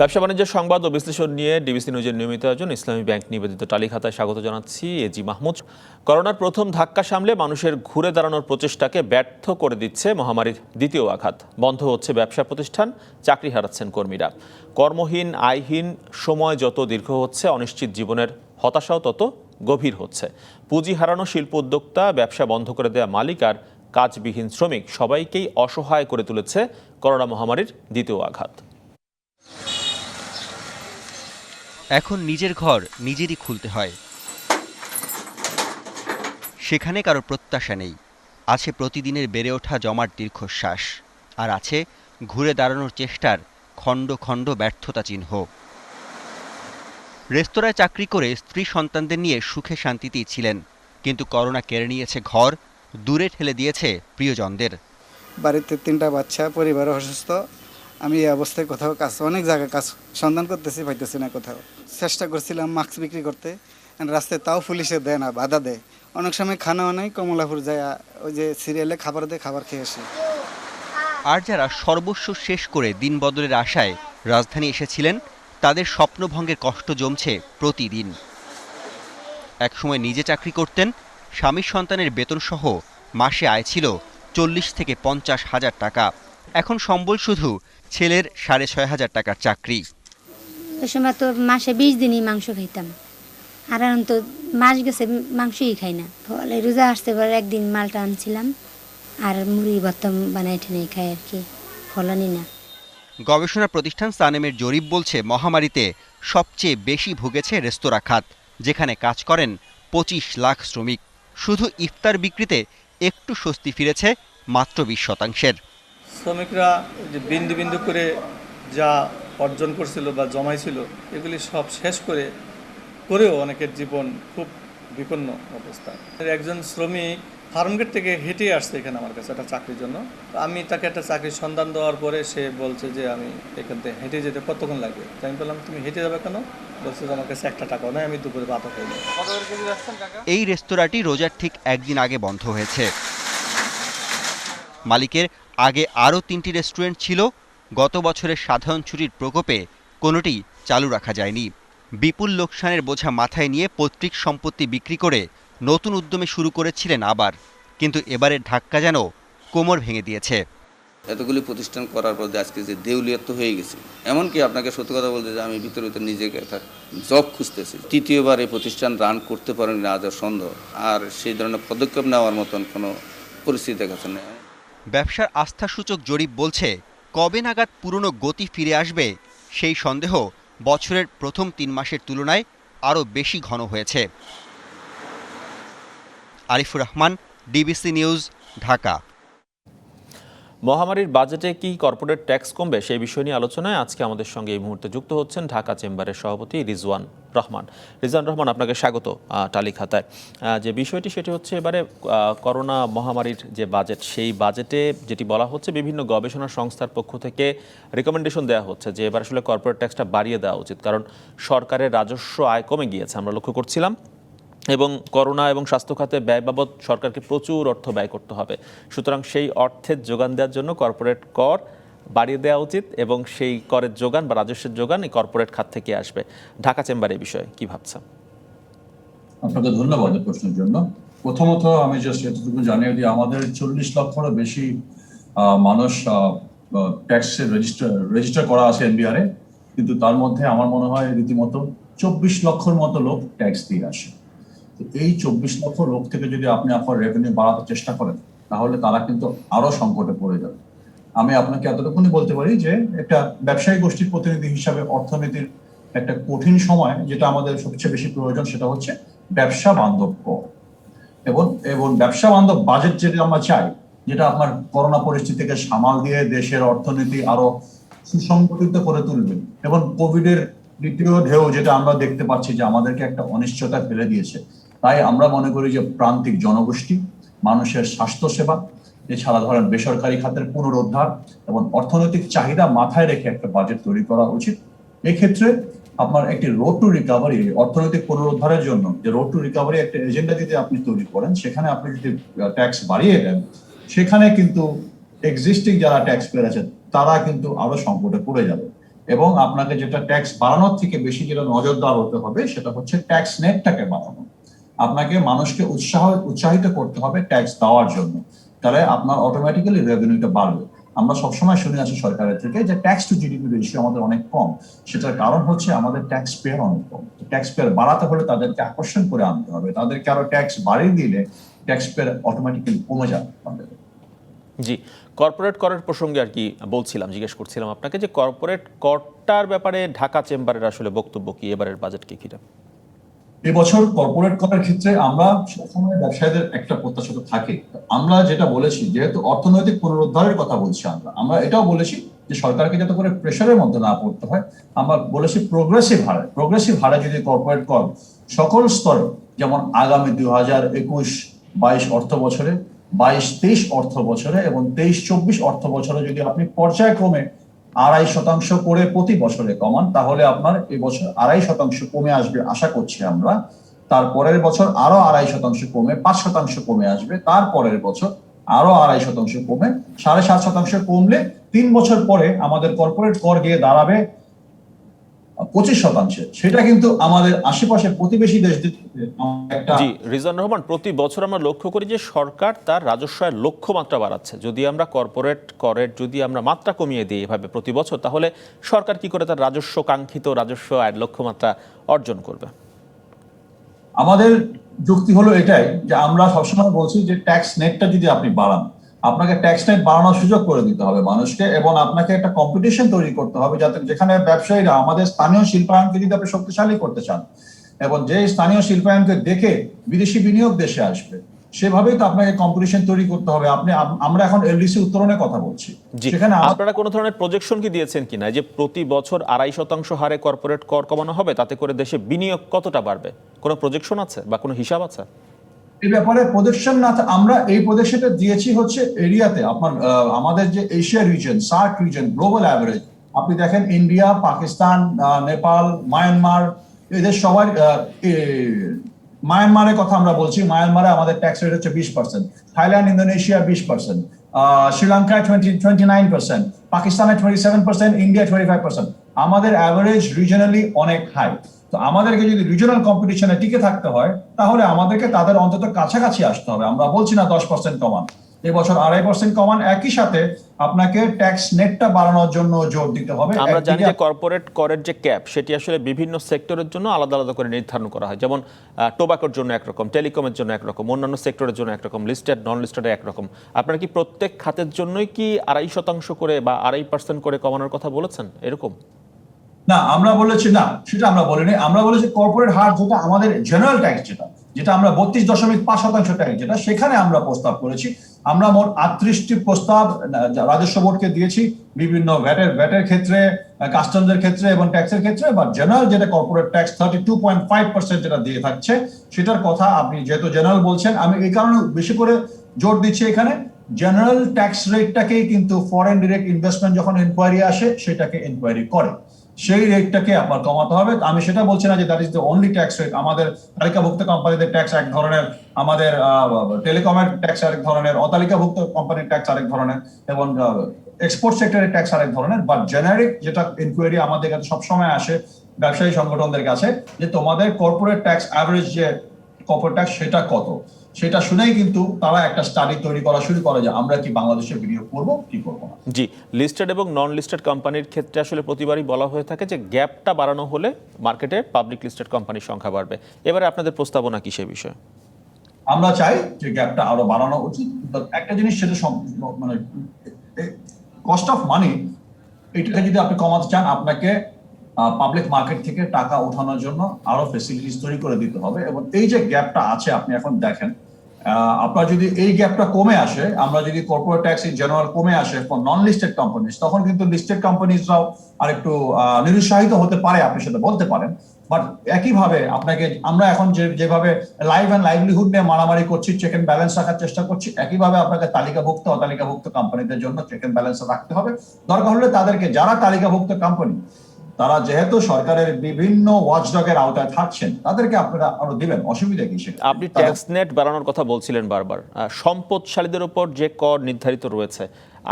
ব্যবসা বাণিজ্যের সংবাদ ও বিশ্লেষণ নিয়ে ডিবিসি নিউজের নিয়মিত আয়োজন ইসলামী ব্যাংক নিবেদিত টালিখাতায় স্বাগত জানাচ্ছি এজি মাহমুদ। করোনার প্রথম ধাক্কা সামলে মানুষের ঘুরে দাঁড়ানোর প্রচেষ্টাকে ব্যর্থ করে দিচ্ছে মহামারীর দ্বিতীয় আঘাত। বন্ধ হচ্ছে ব্যবসা প্রতিষ্ঠান, চাকরি হারাচ্ছেন কর্মীরা। কর্মহীন, আয়হীন সময় যত দীর্ঘ হচ্ছে, অনিশ্চিত জীবনের হতাশাও তত গভীর হচ্ছে। পুঁজি হারানো শিল্প উদ্যোক্তা, ব্যবসা বন্ধ করে দেওয়া মালিক আর কাজবিহীন শ্রমিক সবাইকেই অসহায় করে তুলেছে করোনা মহামারীর দ্বিতীয় আঘাত। এখন নিজের ঘর নিজেরই খুলতে হয়। সেখানে কারো প্রত্যাশা নেই। আছে প্রতিদিনের বেড়ে ওঠা জমাট দীর্ঘশ্বাস, আর আছে ঘুরে দাঁড়ানোর চেষ্টার খণ্ড খণ্ড ব্যর্থতা চিহ্ন। রেস্তোরাঁয় চাকরি করে স্ত্রী সন্তানদের নিয়ে সুখে শান্তিতেই ছিলেন, কিন্তু করোনা কেড়ে নিয়েছে ঘর, দূরে ঠেলে দিয়েছে প্রিয়জনদের। বাড়িতে 3টা বাচ্চা, পরিবার অসুস্থ। আমি এই অবস্থায় কোথাও অনেক জায়গায় কাজ সন্ধান করতেছি, পাইতেছি না কোথাও। চেষ্টা করছিলাম মাস্ক বিক্রি করতে, রাস্তায় তাও পুলিশে দেয় না, বাধা দেয়। অনেক সময় খানাও নেই, কমলাপুর যায় ওই যে সিরিয়ালে খাবার দেয়, খাবার খেয়ে আসি। আর যারা সর্বস্ব শেষ করে দিন বদলের আশায় রাজধানী এসেছিলেন, তাদের স্বপ্নভঙ্গের কষ্ট জমছে প্রতিদিন। একসময় নিজে চাকরি করতেন, স্বামীর সন্তানের বেতনসহ মাসে আয় ছিল 40 থেকে 50 হাজার টাকা। এখন সম্বল শুধু ছেলের 6,500 টাকার চাকরি। ওই সময় তো মাসে 20 দিনই মাংস খাইতাম, আর এখন তো মাস গেছে মাংসই খাই না। ফলে রোজা আসতে পারে একদিন মালটা আনছিলাম, আর মুড়ি ভর্তা বানাই ঠেনে খাই আর কি, ফলানি না। গবেষণা প্রতিষ্ঠান সানেমের জরিপ বলছে, মহামারীতে সবচেয়ে বেশি ভুগেছে রেস্তোরাঁ খাত, যেখানে কাজ করেন 25 লাখ শ্রমিক। শুধু ইফতার বিক্রিতে একটু স্বস্তি ফিরেছে মাত্র 20%। শ্রমিকরা যে বিন্দু বিন্দু করে যা অর্জন করছিল বা জমাইছিল, এগুলি সব শেষ করেও অনেকের জীবন খুব বিপন্ন অবস্থা। একজন শ্রমিক ফার্মগেট থেকে হেঁটে আসছে এখানে আমার কাছে একটা চাকরির জন্য। আমি তাকে একটা চাকরির সন্ধান দেওয়ার পরে সে বলছে যে আমি এখান থেকে হেঁটে যেতে কতক্ষণ লাগবে। আমি বললাম তুমি হেঁটে যাবে কেন? বলছে যে আমার কাছে 1 টাকাও নয়, আমি দুপুরে ভাতও খাইনি। এই রেস্তোরাঁটি রোজার ঠিক একদিন আগে বন্ধ হয়েছে। মালিকের আগে আরও 3টি রেস্টুরেন্ট ছিল। গত বছরের সাধারণ ছুটির প্রকোপে কোনোটি চালু রাখা যায়নি। বিপুল লোকসানের বোঝা মাথায় নিয়ে পৈতৃক সম্পত্তি বিক্রি করে নতুন উদ্যমে শুরু করেছিলেন আবার, কিন্তু এবারের ধাক্কা যেন কোমর ভেঙে দিয়েছে। এতগুলি প্রতিষ্ঠান করার পর আজকে যে দেউলিয়ত্ব হয়ে গেছে, এমনকি আপনাকে সত্যি কথা বলতে যে আমি ভিতরে নিজেকে একটা জব খুঁজতেছি। তৃতীয়বার এই প্রতিষ্ঠান রান করতে পারেন না আজ সন্দেহ, আর সেই ধরনের পদক্ষেপ নেওয়ার মতন কোনো পরিস্থিতি দেখাচ্ছে না। ব্যবসার আস্থাসূচক জরিপ বলছে, কবে নাগাদ পুরনো গতি ফিরে আসবে সেই সন্দেহ বছরের প্রথম 3 মাসের তুলনায় আরও বেশি ঘন হয়েছে। Arifur Rahman, DBC news, Dhaka. মহামারীর বাজেটে কি কর্পোরেট ট্যাক্স কমবে, সেই বিষয় নিয়ে আলোচনায় আজকে আমাদের সঙ্গে এই মুহূর্তে যুক্ত হচ্ছেন ঢাকা চেম্বারের সভাপতি রিজওয়ান রহমান। রিজওয়ান রহমান, আপনাকে স্বাগত টালিখাতায়। যে বিষয়টি সেটি হচ্ছে, এবারে করোনা মহামারীর যে বাজেট, সেই বাজেটে যেটি বলা হচ্ছে, বিভিন্ন গবেষণা সংস্থার পক্ষ থেকে রিকমেন্ডেশন দেওয়া হচ্ছে যে এবার আসলে কর্পোরেট ট্যাক্সটা বাড়িয়ে দেওয়া উচিত, কারণ সরকারের রাজস্ব আয় কমে গিয়েছে, আমরা লক্ষ্য করছিলাম, এবং করোনা এবং স্বাস্থ্য খাতে ব্যয় বাবদ সরকারকে প্রচুর অর্থ ব্যয় করতে হবে। সুতরাং সেই অর্থের যোগান দেওয়ার জন্য কর্পোরেট কর বাড়িয়ে দেওয়া উচিত, এবং সেই করের যোগান বা রাজস্বের যোগান এই কর্পোরেট খাত থেকে আসবে। ঢাকা চেম্বার এই বিষয়ে কি ভাবছেন? আপনাকে ধন্যবাদ এই প্রশ্নের জন্য। প্রথমত আমি জাস্ট এতটুকু জানিয়ে দিই, আমাদের 40 লক্ষেরও বেশি মানুষ ট্যাক্সে রেজিস্টার করা আছে এনবিআরে, কিন্তু তার মধ্যে আমার মনে হয় রীতিমতো 24 লক্ষের মতো লোক ট্যাক্স দিয়ে আসে। এই 24 লক্ষ লোক থেকে যদি আপনি আপনার রেভিনিউ বাড়াতে চেষ্টা করেন, তাহলে তারা কিন্তু আরো সংকটে পড়ে যাবে। আমি আপনাকে এতটুকুনি বলতে পারি যে একটা ব্যবসায়ী গোষ্ঠীর প্রতিনিধি হিসাবে অর্থনীতির একটা কঠিন সময় যেটা আমাদের সবচেয়ে বেশি প্রয়োজন, সেটা হচ্ছে ব্যবসা বান্ধব কর এবং ব্যবসা বান্ধব বাজেট যেটা আমরা চাই, যেটা আপনার করোনা পরিস্থিতিকে সামাল দিয়ে দেশের অর্থনীতি আরো সুসংগঠিত করে তুলবে, এবং কোভিডের দ্বিতীয় ঢেউ যেটা আমরা দেখতে পাচ্ছি যে আমাদেরকে একটা অনিশ্চয়তা ফেলে দিয়েছে। তাই আমরা মনে করি যে প্রান্তিক জনগোষ্ঠী, মানুষের স্বাস্থ্যসেবা, এছাড়া ধরেন বেসরকারি খাতের পুনরুদ্ধার এবং অর্থনৈতিক চাহিদা মাথায় রেখে একটা বাজেট তৈরি করা উচিত। এক্ষেত্রে আপনার একটি রোড টু রিকভারি, অর্থনৈতিক পুনরুদ্ধারের জন্য যে রোড টু রিকভারি একটা এজেন্ডা যদি আপনি তৈরি করেন, সেখানে আপনি যদি ট্যাক্স বাড়িয়ে দেন, সেখানে কিন্তু এক্সিস্টিং যারা ট্যাক্স পেয়ার আছেন তারা কিন্তু আরো সংকটে পড়ে যাবে। এবং আপনাকে যেটা ট্যাক্স বাড়ানোর থেকে বেশি যেটা নজরদার হতে হবে সেটা হচ্ছে ট্যাক্স নেটটাকে বাড়ানো। আপনাকে মানুষকে উৎসাহিত করতে হবে ট্যাক্স দেওয়ার জন্য, তাহলে আপনার অটোমেটিক্যালি রেভিনিউটা বাড়বে। আমরা সবসময় শুনে আসি সরকারের থেকে যে ট্যাক্স টু জিডিপি রেশিও আমাদের অনেক কম, সেটার কারণ হচ্ছে আমাদের ট্যাক্স পেয়ার অনেক কম। ট্যাক্স পেয়ার বাড়াতে হলে তাদেরকে আকর্ষণ করে আনতে হবে, তাদেরকে আরো ট্যাক্স বাড়িয়ে দিলে ট্যাক্স পেয়ার অটোমেটিক্যালি কমে যাবে। জি, কর্পোরেট করের প্রসঙ্গে আর কি বলছিলাম, জিজ্ঞেস করছিলাম আপনাকে যে কর্পোরেট করটার ব্যাপারে ঢাকা চেম্বারের আসলে বক্তব্য কি, এবারের বাজেট কি কিনা? এবছর কর্পোরেট করের ক্ষেত্রে আমরা সবসময় ব্যবসায়ীদের একটা প্রত্যাশা থাকে। আমরা যেটা বলেছি, যেহেতু অর্থনৈতিক পুনরুদ্ধারের কথা বলছি, আমরা এটাও বলেছি যে সরকারকে যাতে করে প্রেশারের মধ্যে না পড়তে হয়, আমরা বলেছি প্রোগ্রেসিভ হারে যদি কর্পোরেট কর সকল স্তরে, যেমন আগামী 2021-22 অর্থ বছরে, 22-23 অর্থ বছরে এবং 23-24 অর্থ বছরে যদি আপনি পর্যায়ক্রমে 2.5% করে প্রতি বছরে কমান, তাহলে আপনার এই বছর 2.5% কমে আসবে আশা করছি আমরা। তারপরের বছর আরো 2.5% কমে 5% কমে আসবে, তারপরের বছর আরো 2.5% কমে 7.5% কমলে 3 বছর পরে আমাদের কর্পোরেট কর গিয়ে দাঁড়াবে 25%। সেটা কিন্তু আমাদের আশেপাশে প্রতিবেশী দেশদের একটা। জি, রিজওয়ান রহমান, প্রতি বছর আমরা লক্ষ্য করি যে সরকার তার রাজস্বের লক্ষ্যমাত্রা বাড়াচ্ছে। যদি আমরা কর্পোরেট করের যদি আমরা মাত্রা কমিয়ে দিই এভাবে প্রতি বছর, তাহলে সরকার কি করে তার কাঙ্ক্ষিত রাজস্ব আয়ের লক্ষ্যমাত্রা অর্জন করবে? আমাদের যুক্তি হলো এটাই যে আমরা সবসময় বলছি যে ট্যাক্স নেটটা যদি আপনি বাড়ান, আপনাকে ট্যাক্স নেট বাড়ানোর সুযোগ করে দিতে হবে মানুষকে, এবং আপনাকে একটা কম্পিটিশন তৈরি করতে হবে যাতে যেখানে ব্যবসায়ীরা আমাদের স্থানীয় শিল্পায়নকে যদি আপনি শক্তিশালী করতে চান এবং যে স্থানীয় শিল্পায়নকে দেখে বিদেশি বিনিয়োগ দেশে আসবে, সেভাবেই তো আপনাকে কম্পিটিশন তৈরি করতে হবে। আমরা এখন এলডিসি উত্তরণের কথা বলছি, সেখানে আপনারা কোনো ধরনের প্রজেকশন কি দিয়েছেন কিনা যে প্রতি বছর 2.5% হারে কর্পোরেট কর কমানো হবে, তাতে করে দেশে বিনিয়োগ কতটা বাড়বে? কোনো প্রজেকশন আছে বা কোনো হিসাব আছে? এই ব্যাপারে প্রজেকশন না, আমরা এই প্রজেকশনটা দিয়েছি হচ্ছে এরিয়াতে আপনার আমাদের যে Asia reason, SAARC reason, global average. আপনি দেখেন ইন্ডিয়া, পাকিস্তান, নেপাল, মায়ানমার, এদের সবার মায়ানমারের কথা আমরা বলছি, মায়ানমারে আমাদের ট্যাক্স রেট হচ্ছে 20%, থাইল্যান্ড, ইন্দোনেশিয়া 20%, শ্রীলঙ্কায় 29%, পাকিস্তানে 27%, ইন্ডিয়া 25%। আমাদের অ্যাভারেজ রিজনালি অনেক হাই। তো আমাদেরকে যদি রিজনাল কম্পিটিশনে টিকে থাকতে হয়, তাহলে আমাদেরকে তাদের অন্তত কাছাকাছি আসতে হবে। আমরা বলছি না 10% কমান, এবছর 2.5% কমান, একই সাথে আপনাকে ট্যাক্স নেটটা বাড়ানোর জন্য জোর দিতে হবে। আমরা জানি যে কর্পোরেট করের যে ক্যাপ, সেটি আসলে বিভিন্ন সেক্টরের জন্য আলাদা আলাদা করে নির্ধারণ করা হয়। যেমন টোবাকোর জন্য একরকম, টেলিকমের জন্য একরকম, অন্যান্য সেক্টরের জন্য একরকম, লিস্টেড নন লিস্টেডে একরকম। আপনারা কি প্রত্যেক খাতের জন্যই কি 2.5% করে বা 2.5% করে কমানোর কথা বলেছেন এরকম? না, আমরা বলেছি না, সেটা আমরা বলিনি। আমরা বলেছি কর্পোরেট হার যেটা আমাদের জেনারেল ট্যাক্স, যেটা আমরা 32.5% ট্যাক্স, যেটা সেখানে আমরা প্রস্তাব করেছি। আমরা মোট 38টি প্রস্তাব রাজস্ব বোর্ডকে দিয়েছি, বিভিন্ন ভ্যাটের ক্ষেত্রে, কাস্টমসের ক্ষেত্রে এবং ট্যাক্সের ক্ষেত্রে। বা জেনারেল যেটা কর্পোরেট ট্যাক্স 32.5% যেটা দিয়ে থাকছে, সেটার কথা আপনি যেহেতু জেনারেল বলছেন, আমি এই কারণে বেশি করে জোর দিচ্ছি এখানে। জেনারেল ট্যাক্স রেটটাকেই কিন্তু ফরেন ডিরেক্ট ইনভেস্টমেন্ট যখন ইনকোয়ারি আসে সেটাকে ইনকোয়ারি করে, সেই রেটটাকে আপনার কমাতে হবে। আমি সেটা বলছি না যে that is the only tax rate. আমাদের তালিকাভুক্ত কোম্পানিদের ট্যাক্স এক ধরনের, আমাদের টেলিকমের ট্যাক্স আরেক ধরনের, অতালিকাভুক্ত কোম্পানির ট্যাক্স আরেক ধরনের, এবং এক্সপোর্ট সেক্টরের ট্যাক্স আরেক ধরনের। বাট জেনারিক যেটা ইনকোয়ারি আমাদের কাছে সবসময় আসে ব্যবসায়ী সংগঠনদের কাছে, যে তোমাদের কর্পোরেট ট্যাক্স অ্যাভারেজ যে কর্পোরেট ট্যাক্স সেটা কত, সেটা শুনেই কিন্তু তারা একটা স্টাডি তৈরি করা শুরু করে যে আমরা কি বাংলাদেশে বিনিয়োগ করবো কি করবো না। জি, লিস্টেড এবং নন লিস্টেড কোম্পানির ক্ষেত্রে আসলে প্রতিবারই বলা হয়ে থাকে যে গ্যাপটা বাড়ানো হলে মার্কেটে পাবলিক লিস্টেড কোম্পানির সংখ্যা বাড়বে। এবারে আপনাদের প্রস্তাবনা কি সে বিষয়ে? আমরা চাই যে গ্যাপটা আরো বাড়ানো উচিত। একটা জিনিস, সেটা মানে কস্ট অফ মানি, এটাকে যদি আপনি কমাতে চান, আপনাকে পাবলিক মার্কেট থেকে টাকা ওঠানোর জন্য আরো ফেসিলিটিস তৈরি করে দিতে হবে। এবং এই যে গ্যাপটা আছে, আপনি এখন দেখেন, আপনার যদি এই গ্যাপটা কমে আসে, আমরা যদি কর্পোরেট ট্যাক্স ইন জেনারেল কমে আসে ফর নন লিস্টেড কোম্পানিজ, তখন কিন্তু লিস্টেড কোম্পানিজরাও আরেকটু নিরুৎসাহিত হতে পারে, আপনি সেটা বলতে পারেন। বাট একইভাবে আপনাকে, আমরা এখন যেভাবে লাইফ অ্যান্ড লাইভলিহুড নিয়ে মারামারি করছি, চেক এন্ড ব্যালেন্স রাখার চেষ্টা করছি, একইভাবে আপনাকে তালিকাভুক্ত অতালিকাভুক্ত কোম্পানিদের জন্য চেক এন্ড ব্যালেন্স রাখতে হবে। দরকার হলে তাদেরকে, যারা তালিকাভুক্ত কোম্পানি, তারা যেহেতু সরকারের বিভিন্ন ওয়াচডগের আওতায় থাকছেন, তাদেরকে আপনারা আরো দিবেন, অসুবিধা কি? আপনি ট্যাক্স নেট বাড়ানোর কথা বলছিলেন বারবার। সম্পদশালীদের উপর যে কর নির্ধারিত রয়েছে,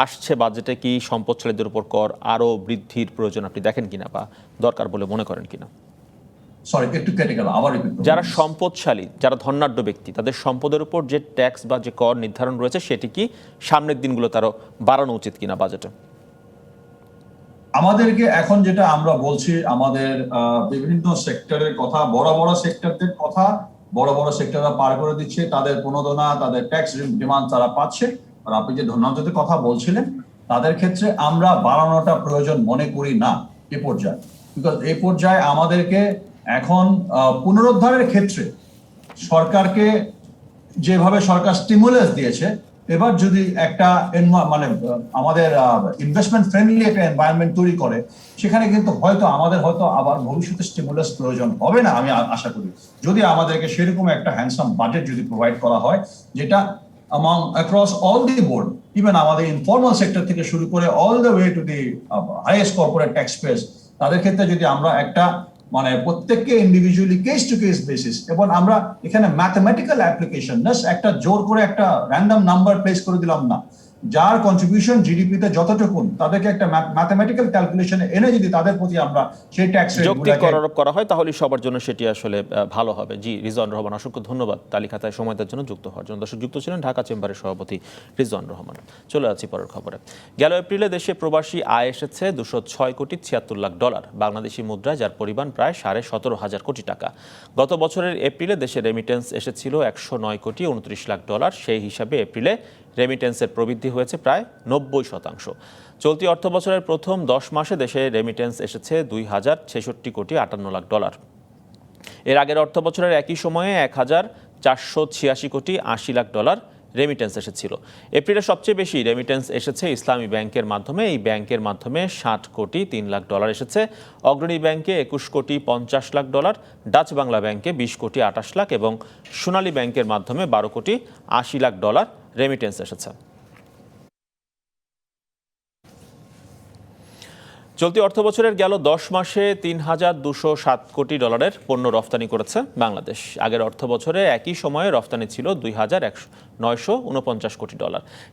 আসছে বাজেটে কি সম্পদশালীদের উপর কর আরও বৃদ্ধির প্রয়োজন আপনি দেখেন কিনা বা দরকার বলে মনে করেন কিনা? সরি, একটু কেটে গেল, আবার রিপিট করুন। যারা সম্পদশালী, যারা ধনাঢ্য ব্যক্তি, তাদের সম্পদের উপর যে ট্যাক্স বা যে কর নির্ধারণ রয়েছে সেটি কি সামনের দিনগুলো তারও বাড়ানো উচিত কিনা বাজেটে? আমাদেরকে এখন যেটা আমরা বলছি, আমাদের বিভিন্ন সেক্টরের কথা, বড় বড় সেক্টরদের কথা, বড় বড় সেক্টররা পার করে দিচ্ছে, তাদের প্রণোদনা, তাদের ট্যাক্স ডিমান্ড তারা পাচ্ছে। আর আপনি যে ধনাঢ্যদের কথা বলছিলেন, তাদের ক্ষেত্রে আমরা বাড়ানোটা প্রয়োজন মনে করি না এ পর্যায়ে। বিকজ এই পর্যায়ে আমাদেরকে এখন পুনরুদ্ধারের ক্ষেত্রে সরকারকে যেভাবে সরকার স্টিমুলাস দিয়েছে, এবার যদি একটা মানে আমাদের ইনভেস্টমেন্ট ফ্রেন্ডলি একটা এনভায়রনমেন্ট তৈরি করে, সেখানে কিন্তু আমাদের হয়তো আবার ভবিষ্যতে স্টিমুলাস প্রয়োজন হবে না, আমি আশা করি, যদি আমাদেরকে সেরকম একটা হ্যান্ডসাম বাজেট যদি প্রোভাইড করা হয়, যেটা across all the board, even আমাদের ইনফর্মাল সেক্টর থেকে শুরু করে all the way to the highest corporate tax payers, তাদের ক্ষেত্রে যদি আমরা একটা মানে প্রত্যেককে individually case to case basis, এবং আমরা এখানে ম্যাথমেটিক্যাল অ্যাপ্লিকেশন, একটা জোর করে একটা র্যান্ডম নাম্বার প্লেস করে দিলাম না, যার কন্ট্রিবিউশন জিডিপিতে যতটুকু, তাদেরকে একটা ম্যাথমেটিক্যাল ক্যালকুলেশনে এনে যদি তাদের প্রতি আমরা সেই ট্যাক্স যৌক্তিক কর আরোপ করা হয়, তাহলে সবার জন্য সেটি আসলে ভালো হবে। জি, রিজওয়ান রহমান, অসংখ্য ধন্যবাদ তালিকাতায় সময় দেওয়ার জন্য, যুক্ত হওয়ার জন্য। দর্শক, যুক্ত ছিলেন ঢাকা চেম্বারের সভাপতি রিজওয়ান রহমান। চলে যাচ্ছি পরের খবরে। গেল এপ্রিলে দেশে প্রবাসী আয় এসেছে $206.76 কোটি, বাংলাদেশি মুদ্রায়, যার পরিমাণ প্রায় 17,500 কোটি টাকা। গত বছরের এপ্রিলে দেশে রেমিটেন্স এসেছিল $109.29 কোটি। সেই হিসাবে এপ্রিলে রেমিটেন্সের প্রবৃদ্ধি হয়েছে প্রায় 90%। চলতি অর্থ বছরের প্রথম 10 মাসে দেশে রেমিটেন্স এসেছে $2,066.58 কোটি। এর আগের অর্থ বছরের একই সময়ে $1,486.80 কোটি রেমিটেন্স এসেছিল। এপ্রিলে সবচেয়ে বেশি রেমিটেন্স এসেছে ইসলামী ব্যাংকের মাধ্যমে। এই ব্যাংকের মাধ্যমে $60.03 এসেছে। অগ্রণী ব্যাংকে $21.50 কোটি, ডাচ বাংলা ব্যাংকে $20.28 কোটি এবং সোনালী ব্যাংকের মাধ্যমে $12.80 রেমিটেন্স এসেছে। চলতি অর্থ বছরের গেল 10 মাসে $3,207 কোটি পণ্য রফতানি করেছে বাংলাদেশ। আগের অর্থ বছরে একই সময়ে রফতানি ছিল $2,949 কোটি।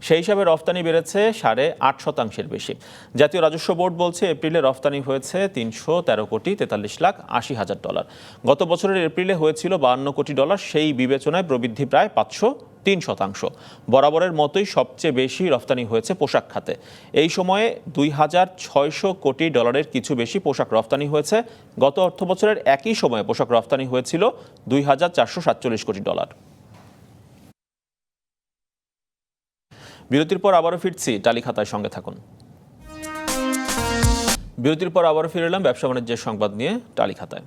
সেই হিসাবে রফতানি বেড়েছে 8.5% বেশি। জাতীয় রাজস্ব বোর্ড বলছে এপ্রিলে রফতানি হয়েছে $313,43,80,000। গত বছরের এপ্রিলে হয়েছিল $52 কোটি। সেই বিবেচনায় প্রবৃদ্ধি প্রায় 503%। বরাবরের মতোই সবচেয়ে বেশি রফতানি হয়েছে পোশাক খাতে। এই সময়ে $2,600 কোটি কিছু বেশি পোশাক রফতানি হয়েছে। গত অর্থ বছরের একই সময়ে পোশাক রফতানি হয়েছিল $2,447 কোটি। বিরতির পর আবারও ফিরছি, টালি খাতায় সঙ্গে থাকুন। বিরতির পর আবারও ফিরে এলাম ব্যবসা বাণিজ্যের সংবাদ নিয়ে টালি খাতায়।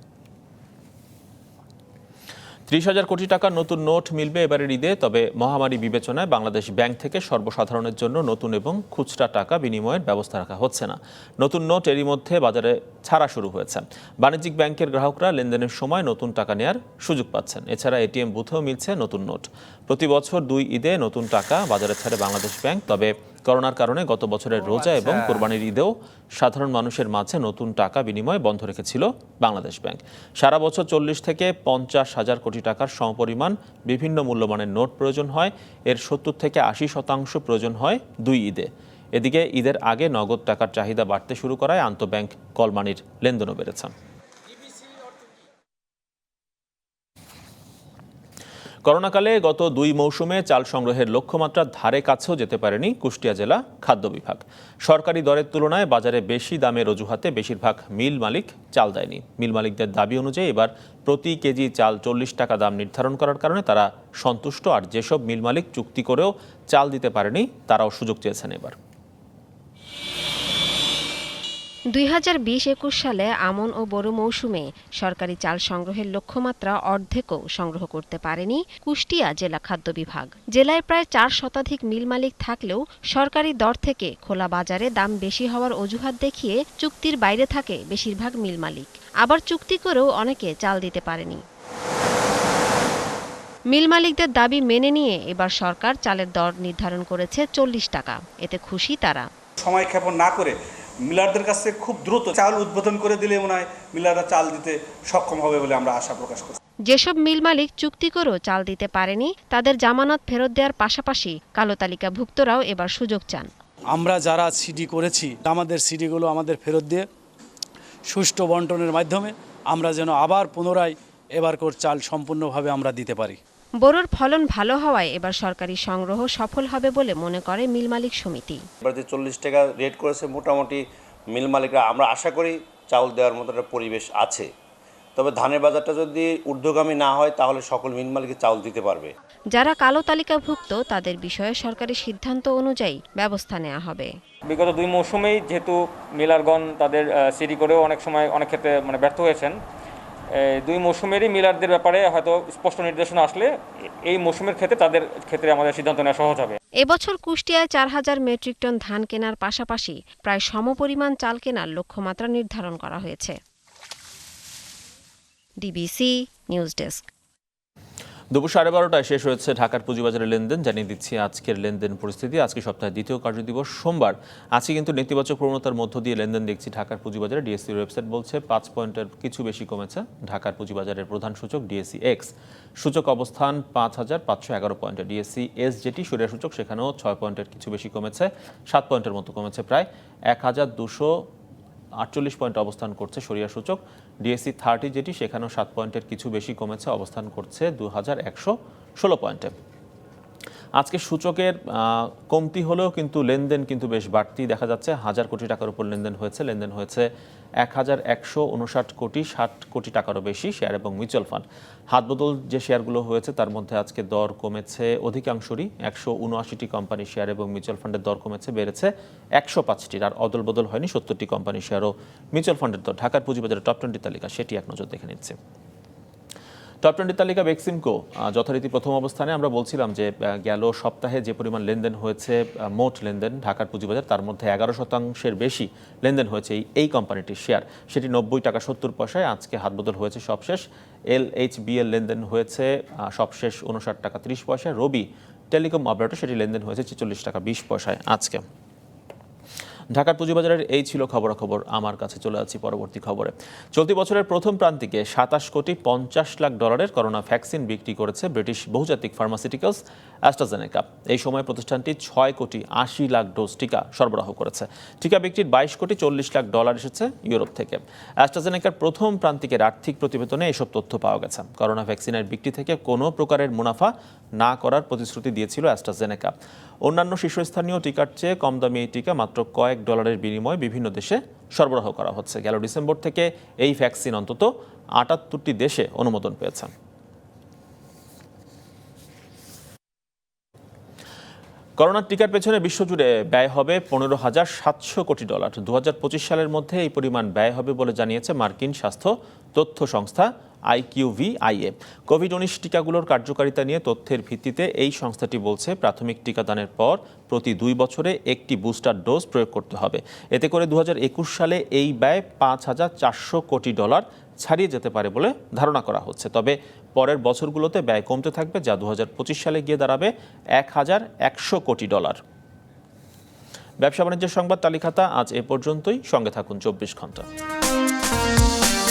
30,000 কোটি টাকার নতুন নোট মিলবে এবারের ঈদে। তবে মহামারী বিবেচনায় বাংলাদেশ ব্যাংক থেকে সর্বসাধারণের জন্য নতুন এবং খুচরা টাকা বিনিময়ের ব্যবস্থা রাখা হচ্ছে না। নতুন নোট এরই মধ্যে বাজারে ছাড়া শুরু হয়েছে। বাণিজ্যিক ব্যাংকের গ্রাহকরা লেনদেনের সময় নতুন টাকা নেওয়ার সুযোগ পাচ্ছেন। এছাড়া এটিএম বুথেও মিলছে নতুন নোট। প্রতি বছর 2 ঈদে নতুন টাকা বাজারে ছাড়ে বাংলাদেশ ব্যাংক। তবে করোনার কারণে গত বছরের রোজা এবং কোরবানির ঈদেও সাধারণ মানুষের মাঝে নতুন টাকা বিনিময় বন্ধ রেখেছিল বাংলাদেশ ব্যাংক। সারা বছর 40 থেকে 50,000 কোটি টাকার সমপরিমাণ বিভিন্ন মূল্যমানের নোট প্রয়োজন হয়। এর 70 থেকে 80% প্রয়োজন হয় 2 ঈদে। এদিকে ঈদের আগে নগদ টাকার চাহিদা বাড়তে শুরু করায় আন্তঃব্যাংক কলমানির লেনদেনও বেড়েছে। করোনাকালে গত 2 মৌসুমে চাল সংগ্রহের লক্ষ্যমাত্রার ধারে কাছেও যেতে পারেনি কুষ্টিয়া জেলা খাদ্য বিভাগ। সরকারি দরের তুলনায় বাজারে বেশি দামের অজুহাতে বেশিরভাগ মিল মালিক চাল দেয়নি। মিল মালিকদের দাবি অনুযায়ী এবার প্রতি কেজি চাল 40 টাকা দাম নির্ধারণ করার কারণে তারা সন্তুষ্ট। আর যেসব মিল মালিক চুক্তি করেও চাল দিতে পারেনি তারাও সুযোগ চেয়েছেন এবার। 2020-21 সালে আমন ও বোরো মৌসুমে সরকারি চাল সংগ্রহের লক্ষ্যমাত্রা অর্ধেকও সংগ্রহ করতে পারেনি কুষ্টিয়া জেলা খাদ্য বিভাগ। জেলায় প্রায় 4 শতাধিক মিল মালিক থাকলেও সরকারি দর থেকে খোলা বাজারে দাম বেশি হওয়ার অজুহাত দেখিয়ে চুক্তির বাইরে থাকে বেশিরভাগ মিল মালিক। আবার চুক্তি করেও অনেকে চাল দিতে পারেনি। মিল মালিকদের দাবি মেনে নিয়ে এবার সরকার চালের দর নির্ধারণ করেছে 40 টাকা। এতে খুশি তারা। সময় ক্ষেপণ না করে মিলারদের কাছে খুব দ্রুত চাল উদ্বোধন করে দিলে মনে হয় মিলাররা চাল দিতে সক্ষম হবে বলে আমরা আশা প্রকাশ করছি। যেসব মিল মালিক চুক্তি করেও চাল দিতে পারেনি তাদের জামানত ফেরত দেওয়ার পাশাপাশি কালো তালিকাভুক্তরাও এবার সুযোগ চান। আমরা যারা সিডি করেছি আমাদের সিডিগুলো আমাদের ফেরত দিয়ে সুষ্ঠু বন্টনের মাধ্যমে আমরা যেন আবার পুনরায় এবারকার চাল সম্পূর্ণভাবে আমরা দিতে পারি। বোরোর ফলন ভালো হওয়ায় এবার সরকারি সংগ্রহ সফল হবে বলে মনে করে মিল মালিক সমিতি। এবার যে 40 টাকা রেট করেছে মোটামুটি মিল মালিকরা আমরা আশা করি চাউল দেওয়ার মতো একটা পরিবেশ আছে। তবে ধানের বাজারটা যদি ঊর্ধ্বগামী না হয় তাহলে সকল মিল মালিক চাউল দিতে পারবে। যারা কালো তালিকাভুক্ত তাদের বিষয়ে সরকারি সিদ্ধান্ত অনুযায়ী ব্যবস্থা নেওয়া হবে। বিগত 2 মৌসুমেই যেহেতু মিলারগণ তাদের সিডি করেও অনেক সময় অনেক ক্ষেত্রে ব্যর্থ হয়েছেন, 2 মৌসুমেরই মিলারদের ব্যাপারে হয়তো স্পষ্ট নির্দেশনা আসলে এই মৌসুমের ক্ষেত্রে তাদের ক্ষেত্রে আমাদের সিদ্ধান্ত নেওয়া সহজ হবে। এবছর কুষ্টিয়ায় 4000 মেট্রিক টন ধান কেনার পাশাপাশি প্রায় সমপরিমাণ চাল কেনার লক্ষ্যমাত্রা নির্ধারণ করা হয়েছে। DBC news desk. দুপুর 12:30টায় শেষ হয়েছে ঢাকার পুঁজিবাজারের লেনদেন। জানিয়ে দিচ্ছি আজকের লেনদেন পরিস্থিতি। আজকে সপ্তাহের দ্বিতীয় কার্যদিবস সোমবার। আজকে কিন্তু নেতিবাচক প্রবণতার মধ্য দিয়ে লেনদেন দেখছি ঢাকার পুঁজিবাজারে। ডিএসসির ওয়েবসাইট বলছে 5 পয়েন্টের কিছু বেশি কমেছে ঢাকার পুঁজিবাজারের প্রধান সূচক ডিএসসি এক্স। সূচক অবস্থান 5511 পয়েন্টে। ডিএসসি এস যেটি সূর্যের সূচক সেখানেও 6 পয়েন্টের কিছু বেশি কমেছে, 7 পয়েন্টের মতো কমেছে, প্রায় 1248 পয়েন্টে অবস্থান করছে সরিয়া সূচক। ডিএসসি 30 যেটি সেখানেও 7 পয়েন্টের কিছু বেশি কমেছে, অবস্থান করছে 2116 পয়েন্টে। আজকে সূচকের কমতি হলেও কিন্তু লেনদেন কিন্তু বেশ বাড়তি দেখা যাচ্ছে। 1000 কোটি টাকার উপর লেনদেন হয়েছে 1159 কোটি, 60 কোটি টাকারও বেশি শেয়ার এবং মিউচুয়াল ফান্ড। হাতবদল যে শেয়ারগুলো হয়েছে তার মধ্যে আজকে দর কমেছে অধিকাংশরই। 179টি কোম্পানির শেয়ার এবং মিউচুয়াল ফান্ডের দর কমেছে, বেড়েছে 105টির। আর অদল বদল হয়নি 70টি কোম্পানির শেয়ার ও মিউচুয়াল ফান্ডের দর। ঢাকার পুঁজিবাজারের টপ 20 তালিকা সেটি এক নজর দেখে নিচ্ছে। টপ 20 তালিকা বেক্সিমকো যথারীতি প্রথম অবস্থানে। আমরা বলছিলাম যে গেল সপ্তাহে যে পরিমাণ লেনদেন হয়েছে, মোট লেনদেন ঢাকার পুঁজিবাজার, তার মধ্যে 11% বেশি লেনদেন হয়েছে এই কোম্পানিটির শেয়ার, সেটি 90 টাকা 70 পয়সায়। আজকে হাতবদল হয়েছে সবশেষ। LHBL লেনদেন হয়েছে সবশেষ 59 টাকা 30 পয়সায়। রবি টেলিকম অপারেটর সেটি লেনদেন হয়েছে 46 টাকা 20 পয়সায় আজকে। ঢাকার পুঁজিবাজারের এই ছিল খবরাখবর। আমার কাছে চলে যাচ্ছি পরবর্তী খবরে। চলতি বছরের প্রথম প্রান্তিকে 27 কোটি 50 লাখ ডলারের করোনা ভ্যাকসিন বিক্রি করেছে ব্রিটিশ বহুজাতিক ফার্মাসিউটিক্যালস অ্যাস্ট্রাজেনেকা। এই সময় প্রতিষ্ঠানটি 6 কোটি 80 লাখ ডোজ টিকা সরবরাহ করেছে। টিকা বিক্রির 22 কোটি 40 লাখ ডলার এসেছে ইউরোপ থেকে। অ্যাস্ট্রাজেনেকার প্রথম প্রান্তিকের আর্থিক প্রতিবেদনে এসব তথ্য পাওয়া গেছে। করোনা ভ্যাকসিনের বিক্রি থেকে কোনো প্রকারের মুনাফা না করার প্রতিশ্রুতি দিয়েছিল অ্যাস্ট্রাজেনেকা। অন্যান্য শীর্ষস্থানীয় টিকার চেয়ে কম দামি এই টিকা মাত্র কয়েক ডলারের বিনিময়ে বিভিন্ন দেশে সরবরাহ করা হচ্ছে। গেল ডিসেম্বর থেকে এই ভ্যাকসিন অন্তত 78টি দেশে অনুমোদন পেয়েছে। করোনার টিকার পেছনে বিশ্বজুড়ে ব্যয় হবে 15,700 কোটি ডলার। 2025 সালের মধ্যে এই পরিমাণ ব্যয় হবে বলে জানিয়েছে মার্কিন স্বাস্থ্য তথ্য সংস্থা IQVIA। কোভিড-19 টিকাগুলোর কার্যকারিতা নিয়ে তথ্যের ভিত্তিতে এই সংস্থাটি বলছে প্রাথমিক টিকাদানের পর প্রতি 2 বছরে একটি বুস্টার ডোজ প্রয়োগ করতে হবে। এতে করে 2021 সালে এই ব্যয় 5,400 কোটি ডলার ছাড়িয়ে যেতে পারে বলে ধারণা করা হচ্ছে। তবে পরের বছরগুলোতে ব্যয় কমতে থাকবে, যা 2025 সালে গিয়ে দাঁড়াবে 1,100 কোটি ডলার। ব্যবসা বাণিজ্যের সংবাদ তালিকাটা আজ এ পর্যন্তই। সঙ্গে থাকুন 24 ঘন্টা।